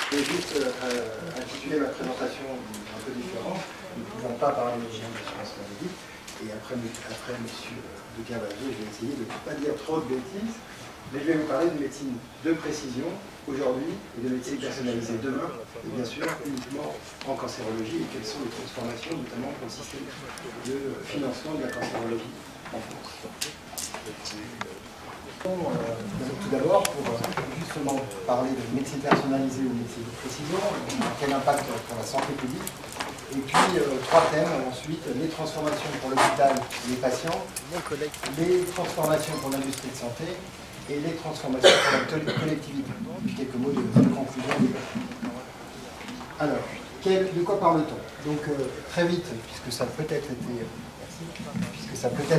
Je vais juste intituler ma présentation un peu différente. Nous ne pouvons pas parler de l'assurance maladie. Et après M. de Carvalho, je vais essayer de ne pas dire trop de bêtises. Mais je vais vous parler de médecine de précision aujourd'hui et de médecine personnalisée demain, et bien sûr uniquement en cancérologie et quelles sont les transformations, notamment pour le système de financement de la cancérologie en France. Tout d'abord, pour justement parler de médecine personnalisée ou médecine de précision, quel impact pour la santé publique, et puis trois thèmes ensuite, les transformations pour l'hôpital et les patients, les transformations pour l'industrie de santé, et les transformations pour la collectivité. Puis quelques mots de conclusion. Alors, de quoi parle-t-on? Donc, très vite, puisque ça a peut-être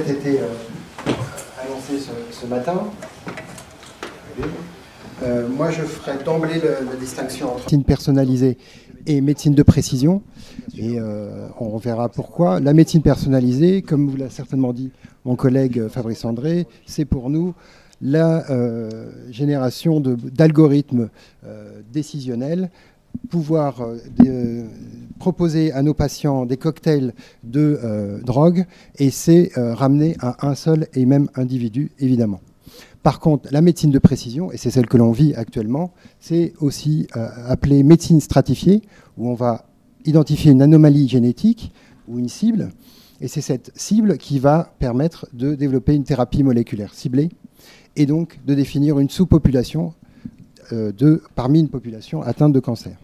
été annoncé ce matin, moi je ferai d'emblée la distinction entre médecine personnalisée et médecine de précision. Et on verra pourquoi. La médecine personnalisée, comme vous l'a certainement dit mon collègue Fabrice André, c'est pour nous la génération d'algorithmes décisionnels, pouvoir proposer à nos patients des cocktails de drogue, et c'est ramené à un seul et même individu, évidemment. Par contre, la médecine de précision, et c'est celle que l'on vit actuellement, c'est aussi appelée médecine stratifiée, où on va identifier une anomalie génétique ou une cible, et c'est cette cible qui va permettre de développer une thérapie moléculaire ciblée, et donc de définir une sous-population parmi une population atteinte de cancer.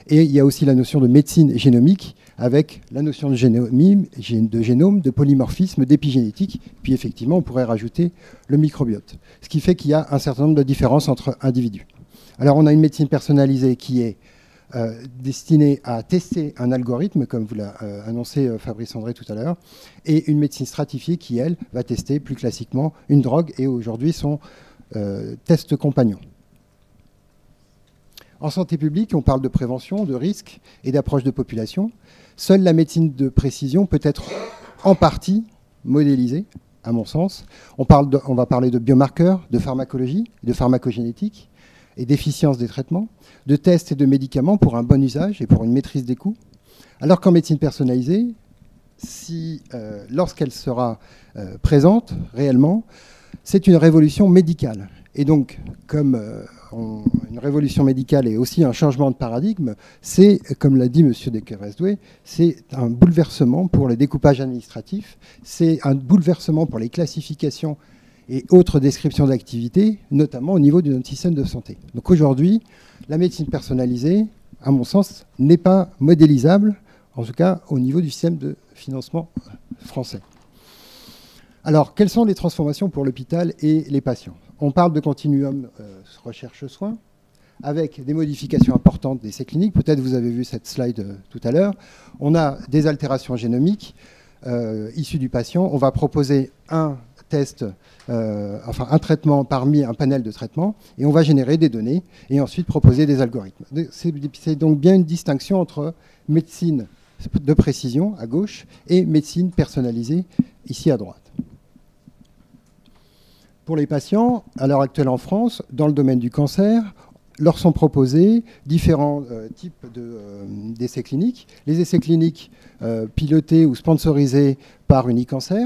Et il y a aussi la notion de médecine génomique, avec la notion de génome, de polymorphisme, d'épigénétique, puis effectivement on pourrait rajouter le microbiote. Ce qui fait qu'il y a un certain nombre de différences entre individus. Alors on a une médecine personnalisée qui est destinée à tester un algorithme, comme vous l'a annoncé Fabrice André tout à l'heure, et une médecine stratifiée qui, elle, va tester plus classiquement une drogue et aujourd'hui son test compagnon. En santé publique, on parle de prévention, de risque et d'approche de population. Seule la médecine de précision peut être en partie modélisée, à mon sens. On va parler de biomarqueurs, de pharmacologie, de pharmacogénétique et d'efficience des traitements, de tests et de médicaments pour un bon usage et pour une maîtrise des coûts. Alors qu'en médecine personnalisée, lorsqu'elle sera présente réellement, c'est une révolution médicale. Et donc, comme une révolution médicale est aussi un changement de paradigme, c'est, comme l'a dit M. Desquerres-Doué, c'est un bouleversement pour les découpages administratifs, c'est un bouleversement pour les classifications et autres descriptions d'activités, notamment au niveau de notre système de santé. Donc aujourd'hui, la médecine personnalisée, à mon sens, n'est pas modélisable, en tout cas au niveau du système de financement français. Alors, quelles sont les transformations pour l'hôpital et les patients? On parle de continuum recherche-soins, avec des modifications importantes d'essais cliniques. Peut-être vous avez vu cette slide tout à l'heure. On a des altérations génomiques issues du patient. On va proposer un traitement parmi un panel de traitements, et on va générer des données et ensuite proposer des algorithmes. C'est donc bien une distinction entre médecine de précision à gauche et médecine personnalisée ici à droite. Pour les patients, à l'heure actuelle en France, dans le domaine du cancer, leur sont proposés différents types d'essais cliniques. Les essais cliniques pilotés ou sponsorisés par Unicancer,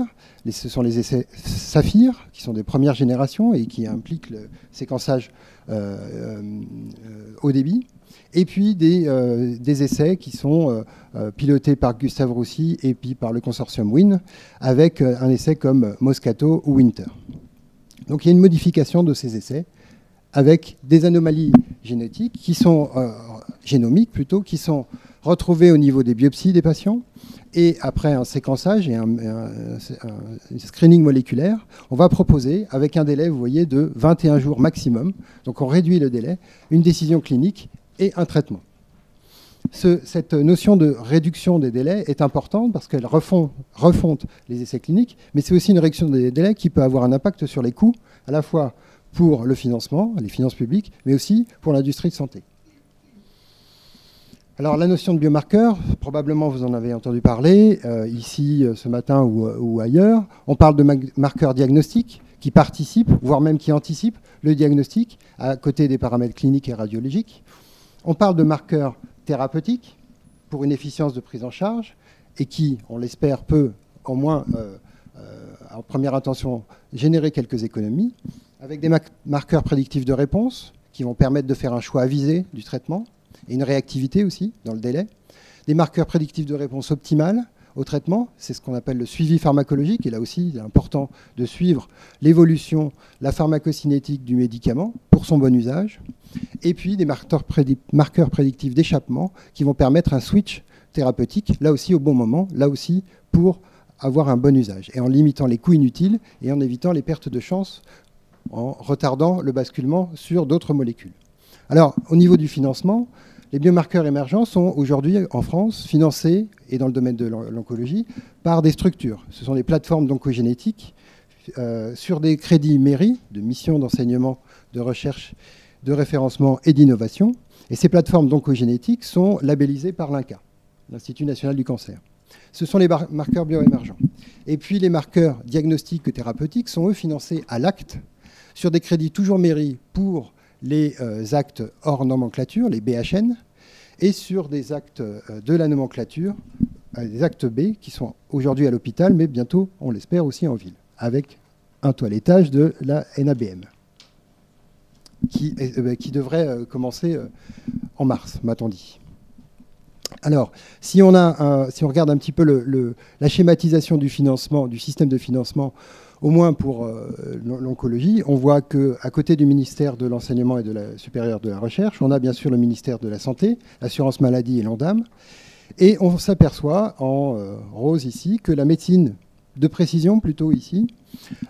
ce sont les essais Saphir, qui sont des premières générations et qui impliquent le séquençage haut débit. Et puis des essais qui sont pilotés par Gustave Roussy et puis par le consortium WIN, avec un essai comme Moscato ou Winter. Donc il y a une modification de ces essais avec des anomalies génétiques génomiques plutôt, qui sont retrouvées au niveau des biopsies des patients. Et après un séquençage et un screening moléculaire, on va proposer, avec un délai, vous voyez, de 21 jours maximum, donc on réduit le délai, une décision clinique et un traitement. Cette notion de réduction des délais est importante parce qu'elle refonte les essais cliniques, mais c'est aussi une réduction des délais qui peut avoir un impact sur les coûts, à la fois pour le financement, les finances publiques, mais aussi pour l'industrie de santé. Alors la notion de biomarqueur, probablement vous en avez entendu parler, ici ce matin ou ailleurs. On parle de marqueurs diagnostiques qui participent, voire même qui anticipent le diagnostic, à côté des paramètres cliniques et radiologiques. On parle de marqueurs thérapeutiques pour une efficience de prise en charge et qui, on l'espère, peut au moins, en première intention, générer quelques économies, avec des marqueurs prédictifs de réponse qui vont permettre de faire un choix avisé du traitement et une réactivité aussi dans le délai. Des marqueurs prédictifs de réponse optimale au traitement, c'est ce qu'on appelle le suivi pharmacologique, et là aussi, il est important de suivre l'évolution, la pharmacocinétique du médicament pour son bon usage, et puis des marqueurs prédictifs d'échappement qui vont permettre un switch thérapeutique, là aussi au bon moment, là aussi pour avoir un bon usage, et en limitant les coûts inutiles et en évitant les pertes de chance, en retardant le basculement sur d'autres molécules. Alors, au niveau du financement, les biomarqueurs émergents sont aujourd'hui en France financés, et dans le domaine de l'oncologie, par des structures. Ce sont des plateformes d'oncogénétique sur des crédits mairie, de missions d'enseignement, de recherche, de référencement et d'innovation. Et ces plateformes d'oncogénétique sont labellisées par l'INCa, l'Institut national du cancer. Ce sont les marqueurs bioémergents. Et puis les marqueurs diagnostiques et thérapeutiques sont eux financés à l'acte sur des crédits toujours mairie pour les actes hors nomenclature, les BHN, et sur des actes de la nomenclature, des actes B, qui sont aujourd'hui à l'hôpital, mais bientôt, on l'espère, aussi en ville, avec un toilettage de la NABM, qui devrait commencer en mars, m'a-t-on dit. Alors, si on regarde un petit peu la schématisation du financement, du système de financement, au moins pour l'oncologie, on voit qu'à côté du ministère de l'Enseignement et de la supérieure de la Recherche, on a bien sûr le ministère de la Santé, l'Assurance Maladie et l'ONDAM. Et on s'aperçoit en rose ici que la médecine de précision, plutôt ici,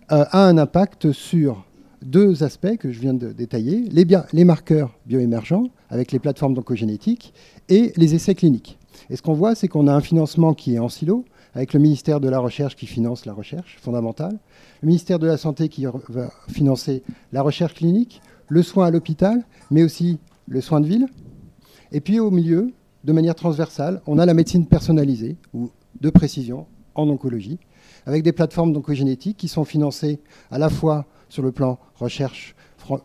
a un impact sur deux aspects que je viens de détailler, les marqueurs bioémergents avec les plateformes d'oncogénétique et les essais cliniques. Et ce qu'on voit, c'est qu'on a un financement qui est en silo, avec le ministère de la Recherche qui finance la recherche fondamentale, le ministère de la Santé qui va financer la recherche clinique, le soin à l'hôpital, mais aussi le soin de ville. Et puis au milieu, de manière transversale, on a la médecine personnalisée ou de précision en oncologie, avec des plateformes d'oncogénétique qui sont financées à la fois sur le plan recherche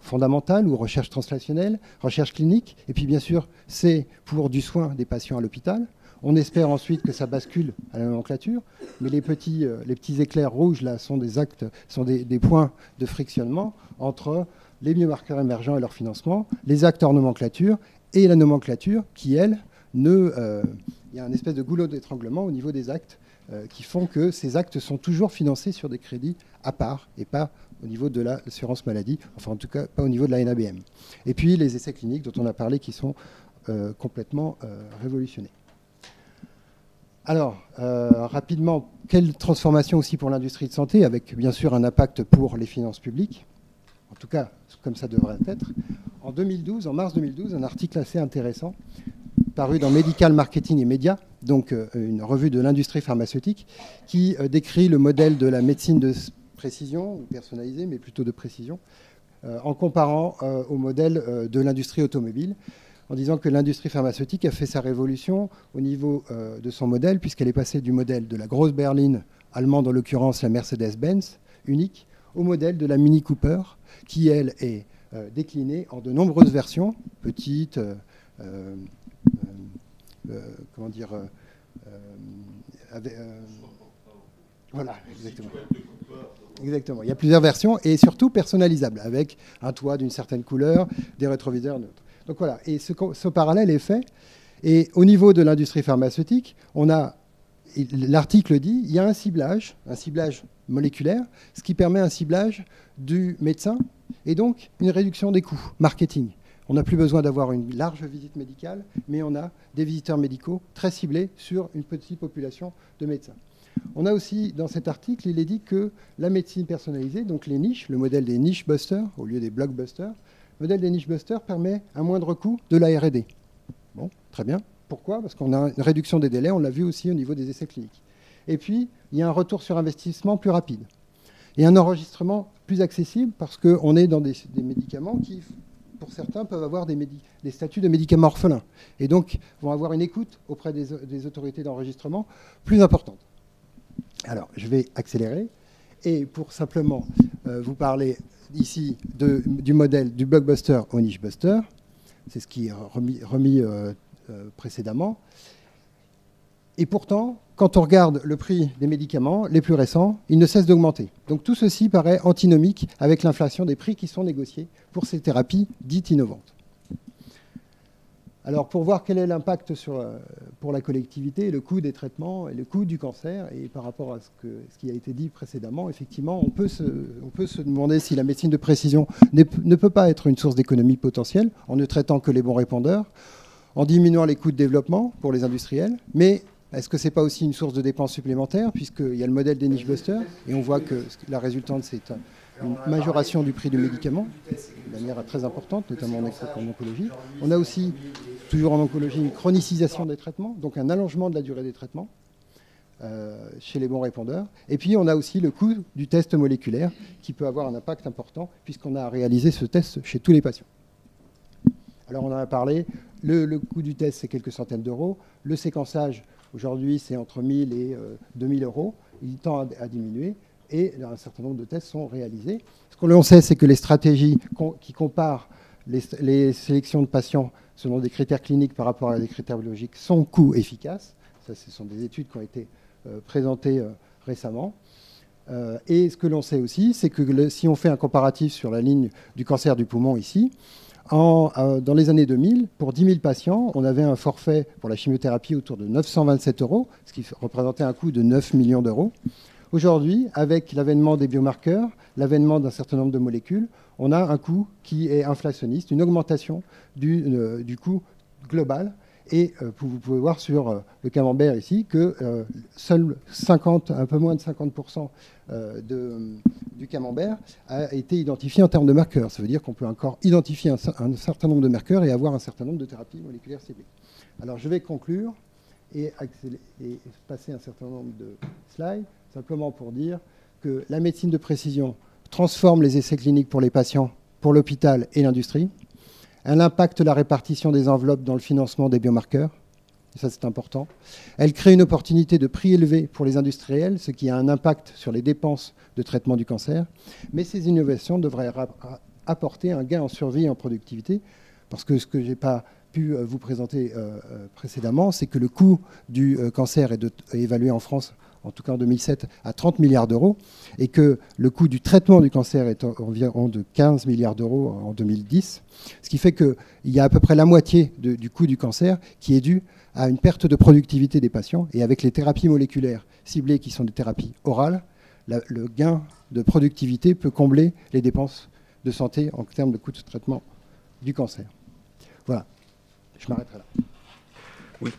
fondamentale ou recherche translationnelle, recherche clinique, et puis bien sûr, c'est pour du soin des patients à l'hôpital. On espère ensuite que ça bascule à la nomenclature, mais les petits éclairs rouges là sont des points de frictionnement entre les biomarqueurs émergents et leur financement, les actes hors nomenclature et la nomenclature qui, elle, il y a un espèce de goulot d'étranglement au niveau des actes qui font que ces actes sont toujours financés sur des crédits à part et pas au niveau de l'assurance maladie, enfin en tout cas pas au niveau de la NABM. Et puis les essais cliniques dont on a parlé qui sont complètement révolutionnés. Alors, rapidement, quelle transformation aussi pour l'industrie de santé, avec bien sûr un impact pour les finances publiques, en tout cas comme ça devrait être. En 2012, en mars 2012, un article assez intéressant paru dans Medical Marketing et Médias, donc une revue de l'industrie pharmaceutique, qui décrit le modèle de la médecine de précision, ou personnalisée, mais plutôt de précision, en comparant au modèle de l'industrie automobile, en disant que l'industrie pharmaceutique a fait sa révolution au niveau de son modèle, puisqu'elle est passée du modèle de la grosse berline allemande, en l'occurrence la Mercedes-Benz, unique, au modèle de la Mini Cooper, qui, elle, est déclinée en de nombreuses versions, petites, comment dire... voilà, exactement. Exactement. Il y a plusieurs versions, et surtout personnalisables, avec un toit d'une certaine couleur, des rétroviseurs neutres. Donc voilà, et ce parallèle est fait. Et au niveau de l'industrie pharmaceutique, l'article dit, il y a un ciblage moléculaire, ce qui permet un ciblage du médecin et donc une réduction des coûts marketing. On n'a plus besoin d'avoir une large visite médicale, mais on a des visiteurs médicaux très ciblés sur une petite population de médecins. On a aussi, dans cet article, il est dit que la médecine personnalisée, donc les niches, le modèle des niche busters au lieu des blockbusters, le modèle des niche busters permet un moindre coût de la R&D. Bon, très bien. Pourquoi ? Parce qu'on a une réduction des délais, on l'a vu aussi au niveau des essais cliniques. Et puis, il y a un retour sur investissement plus rapide. Et un enregistrement plus accessible parce qu'on est dans des médicaments qui, pour certains, peuvent avoir des statuts de médicaments orphelins. Et donc, vont avoir une écoute auprès des autorités d'enregistrement plus importante. Alors, je vais accélérer. Et pour simplement vous parler ici du modèle du blockbuster au niche buster, C'est ce qui est remis précédemment. Et pourtant, quand on regarde le prix des médicaments les plus récents, il ne cesse d'augmenter. Donc tout ceci paraît antinomique avec l'inflation des prix qui sont négociés pour ces thérapies dites innovantes. Alors pour voir quel est l'impact pour la collectivité, le coût des traitements et le coût du cancer, et par rapport à ce qui a été dit précédemment, effectivement, on peut se demander si la médecine de précision ne peut pas être une source d'économie potentielle en ne traitant que les bons répondeurs, en diminuant les coûts de développement pour les industriels, mais est-ce que ce n'est pas aussi une source de dépenses supplémentaires, puisqu'il y a le modèle des niche busters, et on voit que la résultante, c'est une majoration du prix du médicament, de manière très importante, notamment en oncologie. On a aussi, toujours en oncologie, une chronicisation des traitements, donc un allongement de la durée des traitements chez les bons répondeurs. Et puis, on a aussi le coût du test moléculaire, qui peut avoir un impact important, puisqu'on a réalisé ce test chez tous les patients. Alors, on en a parlé. Le coût du test, c'est quelques centaines d'euros. Le séquençage, aujourd'hui, c'est entre 1 000 et 2 000 euros. Il tend à diminuer et un certain nombre de tests sont réalisés. Ce que l'on sait, c'est que les stratégies qui comparent les sélections de patients selon des critères cliniques par rapport à des critères biologiques sont coût-efficaces. Ça, ce sont des études qui ont été présentées récemment. Et ce que l'on sait aussi, c'est que si on fait un comparatif sur la ligne du cancer du poumon ici, dans les années 2000, pour 10 000 patients, on avait un forfait pour la chimiothérapie autour de 927 €, ce qui représentait un coût de 9 millions d'euros. Aujourd'hui, avec l'avènement des biomarqueurs, l'avènement d'un certain nombre de molécules, on a un coût qui est inflationniste, une augmentation du coût global. Et vous pouvez voir sur le camembert ici que seul un peu moins de 50% du camembert a été identifié en termes de marqueurs. Ça veut dire qu'on peut encore identifier un certain nombre de marqueurs et avoir un certain nombre de thérapies moléculaires ciblées. Alors je vais conclure et passer un certain nombre de slides, simplement pour dire que la médecine de précision transforme les essais cliniques pour les patients, pour l'hôpital et l'industrie. Elle impacte la répartition des enveloppes dans le financement des biomarqueurs. Et ça, c'est important. Elle crée une opportunité de prix élevé pour les industriels, ce qui a un impact sur les dépenses de traitement du cancer. Mais ces innovations devraient apporter un gain en survie et en productivité, parce que ce que je n'ai pas pu vous présenter précédemment, c'est que le coût du cancer est évalué en France, en tout cas en 2007, à 30 milliards d'euros, et que le coût du traitement du cancer est environ de 15 milliards d'euros en 2010, ce qui fait qu'il y a à peu près la moitié du coût du cancer qui est dû à une perte de productivité des patients, et avec les thérapies moléculaires ciblées qui sont des thérapies orales, le gain de productivité peut combler les dépenses de santé en termes de coûts de traitement du cancer. Voilà, je m'arrêterai là. Oui.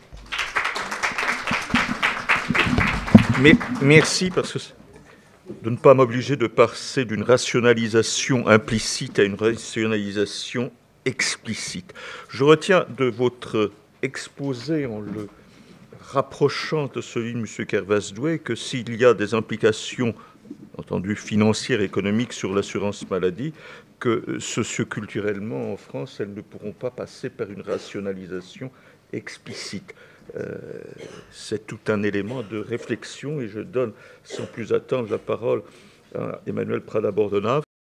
Mais merci de ne pas m'obliger de passer d'une rationalisation implicite à une rationalisation explicite. Je retiens de votre exposé, en le rapprochant de celui de M. Kervas-Doué, que s'il y a des implications, entendu financières, économiques sur l'assurance maladie, que socioculturellement en France, elles ne pourront pas passer par une rationalisation explicite. C'est tout un élément de réflexion et je donne sans plus attendre la parole à Emmanuel Prada-Bordenave